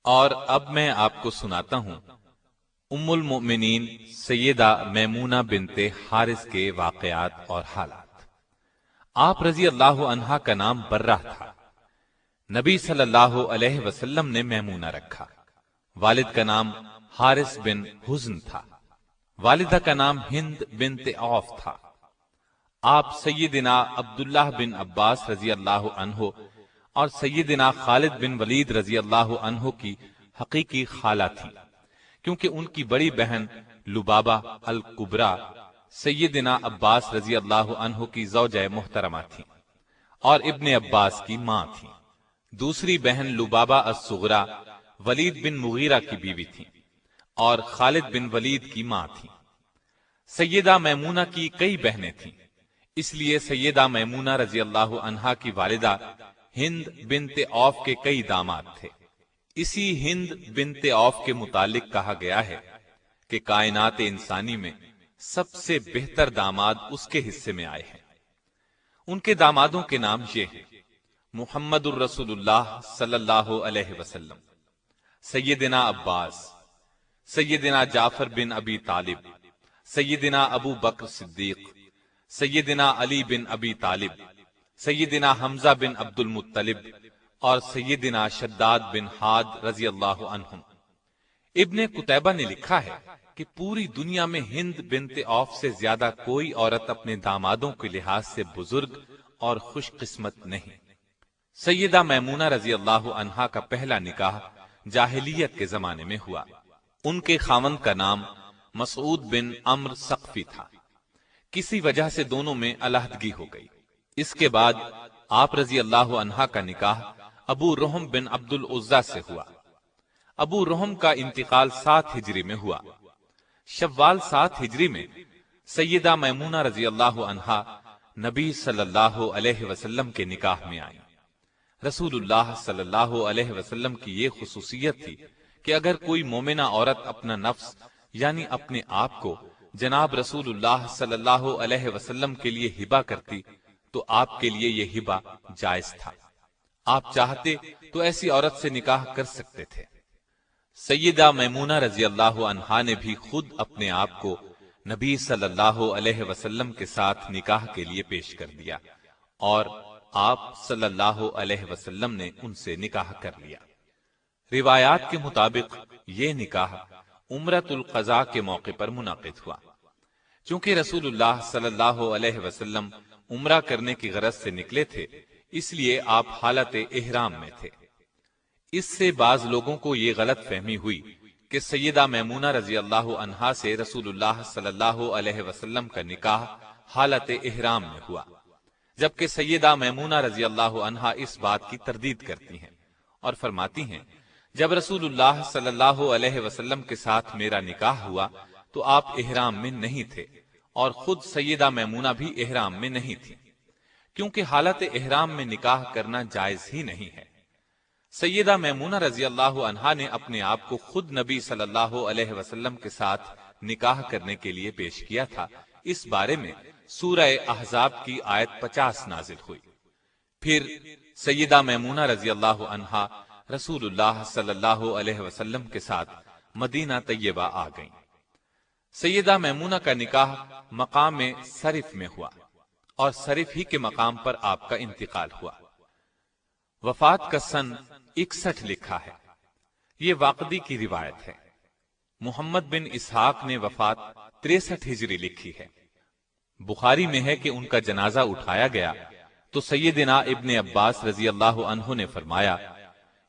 اور اب میں آپ کو سناتا ہوں ام المؤمنین سیدہ میمونہ بنت حارث کے واقعات اور حالات۔ آپ رضی اللہ عنہا کا نام برہ تھا۔ نبی صلی اللہ علیہ وسلم نے میمونہ رکھا۔ والد کا نام حارث بن حزن تھا۔ والدہ کا نام ہند بنت عوف تھا۔ آپ سیدنا عبداللہ بن عباس رضی اللہ عنہ اور سیدنا خالد بن ولید رضی اللہ عنہ کی حقیقی خالہ تھی، کیونکہ ان کی بڑی بہن لبابہ الکبریٰ سیدنا عباس رضی اللہ عنہ کی زوجہ محترمہ تھی اور ابن عباس کی ماں تھی۔ دوسری بہن لبابہ الصغریٰ ولید بن مغیرہ کی بیوی تھی اور خالد بن ولید کی ماں تھی۔ سیدہ میمونہ کی کئی بہنیں تھیں، اس لیے سیدہ میمونہ رضی اللہ عنہا کی والدہ ہند بنت عوف کے کئی داماد تھے۔ اسی ہند بنت عوف کے متعلق کہا گیا ہے کہ کائنات انسانی میں سب سے بہتر داماد اس کے حصے میں آئے ہیں۔ ان کے دامادوں کے نام یہ ہیں: محمد الرسول اللہ صلی اللہ علیہ وسلم، سیدنا عباس، سیدنا جعفر بن ابی طالب، سیدنا ابو بکر صدیق، سیدنا علی بن ابی طالب، سیدنا حمزہ بن عبد المطلب اور سیدنا شداد بن حاد رضی اللہ عنہم۔ ابن قتیبہ نے لکھا ہے کہ پوری دنیا میں ہند بنت عوف سے زیادہ کوئی عورت اپنے دامادوں کے لحاظ سے بزرگ اور خوش قسمت نہیں۔ سیدہ میمونہ رضی اللہ عنہا کا پہلا نکاح جاہلیت کے زمانے میں ہوا۔ ان کے خاوند کا نام مسعود بن عمرو ثقفی تھا۔ کسی وجہ سے دونوں میں علیحدگی ہو گئی۔ اس کے بعد آپ رضی اللہ عنہا کا نکاح ابو رحم بن عبد العزیٰ سے ہوا۔ ابو رحم کا انتقال 7 ہجری میں ہوا۔ شوال 7 ہجری میں سیدہ میمونہ رضی اللہ عنہا نبی صلی اللہ علیہ وسلم کے نکاح میں آئیں۔ رسول اللہ صلی اللہ علیہ وسلم کی یہ خصوصیت تھی کہ اگر کوئی مومنہ عورت اپنا نفس یعنی اپنے آپ کو جناب رسول اللہ صلی اللہ علیہ وسلم کے لیے ہبہ کرتی تو آپ کے لیے یہ ہبہ جائز تھا۔ آپ چاہتے تو ایسی عورت سے نکاح کر سکتے تھے۔ سیدہ میمونہ رضی اللہ عنہا نے بھی خود اپنے آپ کو نبی صلی اللہ علیہ وسلم کے ساتھ نکاح کے لیے پیش کر دیا اور آپ صلی اللہ علیہ وسلم نے ان سے نکاح کر لیا۔ روایات کے مطابق یہ نکاح عمرۃ القضاء کے موقع پر منعقد ہوا۔ چونکہ رسول اللہ صلی اللہ علیہ وسلم عمرہ کرنے کی غرض سے نکلے تھے، اس لیے آپ حالت احرام میں تھے۔ اس سے بعض لوگوں کو یہ غلط فہمی ہوئی کہ سیدہ میمونہ رضی اللہ عنہا سے رسول اللہ صلی اللہ علیہ وسلم کا نکاح حالت احرام میں ہوا، جبکہ سیدہ میمونہ رضی اللہ عنہا اس بات کی تردید کرتی ہیں اور فرماتی ہیں جب رسول اللہ صلی اللہ علیہ وسلم کے ساتھ میرا نکاح ہوا تو آپ احرام میں نہیں تھے اور خود سیدہ میمونہ بھی احرام میں نہیں تھی، کیونکہ حالت احرام میں نکاح کرنا جائز ہی نہیں ہے۔ سیدہ میمونہ رضی اللہ عنہا نے اپنے آپ کو خود نبی صلی اللہ علیہ وسلم کے ساتھ نکاح کرنے کے لیے پیش کیا تھا۔ اس بارے میں سورہ احزاب کی آیت 50 نازل ہوئی۔ پھر سیدہ میمونہ رضی اللہ عنہا رسول اللہ صلی اللہ علیہ وسلم کے ساتھ مدینہ طیبہ آ گئیں۔ سیدہ میمونہ کا نکاح مقام صرف میں ہوا اور صرف ہی کے مقام پر آپ کا انتقال ہوا۔ وفات کا سن 61 لکھا ہے۔ یہ واقدی کی روایت ہے۔ محمد بن اسحاق نے وفات 63 ہجری لکھی ہے۔ بخاری میں ہے کہ ان کا جنازہ اٹھایا گیا تو سیدنا ابن عباس رضی اللہ عنہ نے فرمایا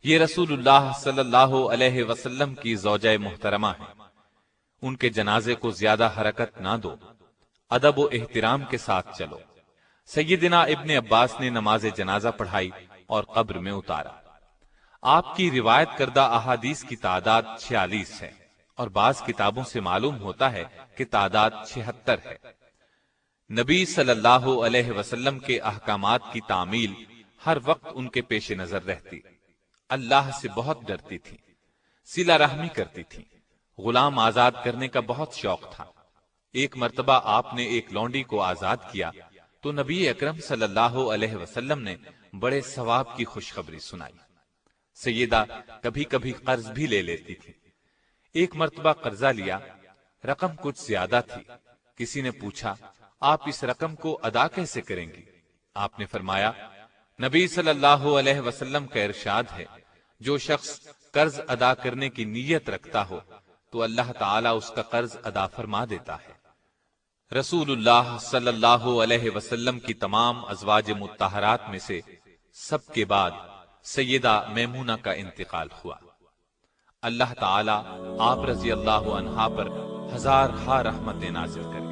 یہ رسول اللہ صلی اللہ علیہ وسلم کی زوجہ محترمہ ہیں، ان کے جنازے کو زیادہ حرکت نہ دو، ادب و احترام کے ساتھ چلو۔ سیدنا ابن عباس نے نماز جنازہ پڑھائی اور قبر میں اتارا۔ آپ کی روایت کردہ احادیث کی تعداد 46 ہے اور بعض کتابوں سے معلوم ہوتا ہے کہ تعداد 76 ہے۔ نبی صلی اللہ علیہ وسلم کے احکامات کی تعمیل ہر وقت ان کے پیش نظر رہتی، اللہ سے بہت ڈرتی تھی، صلہ رحمی کرتی تھی، غلام آزاد کرنے کا بہت شوق تھا۔ ایک مرتبہ آپ نے ایک لونڈی کو آزاد کیا تو نبی اکرم صلی اللہ علیہ وسلم نے بڑے ثواب کی خوشخبری سنائی۔ سیدہ کبھی کبھی قرض بھی لے لیتی تھی۔ ایک مرتبہ قرضہ لیا، رقم کچھ زیادہ تھی۔ کسی نے پوچھا آپ اس رقم کو ادا کیسے کریں گی؟ آپ نے فرمایا نبی صلی اللہ علیہ وسلم کا ارشاد ہے جو شخص قرض ادا کرنے کی نیت رکھتا ہو تو اللہ تعالیٰ اس کا قرض ادا فرما دیتا ہے۔ رسول اللہ صلی اللہ علیہ وسلم کی تمام ازواج مطہرات میں سے سب کے بعد سیدہ میمونہ کا انتقال ہوا۔ اللہ تعالیٰ آپ رضی اللہ عنہا پر ہزارہا رحمتیں نازل کرے۔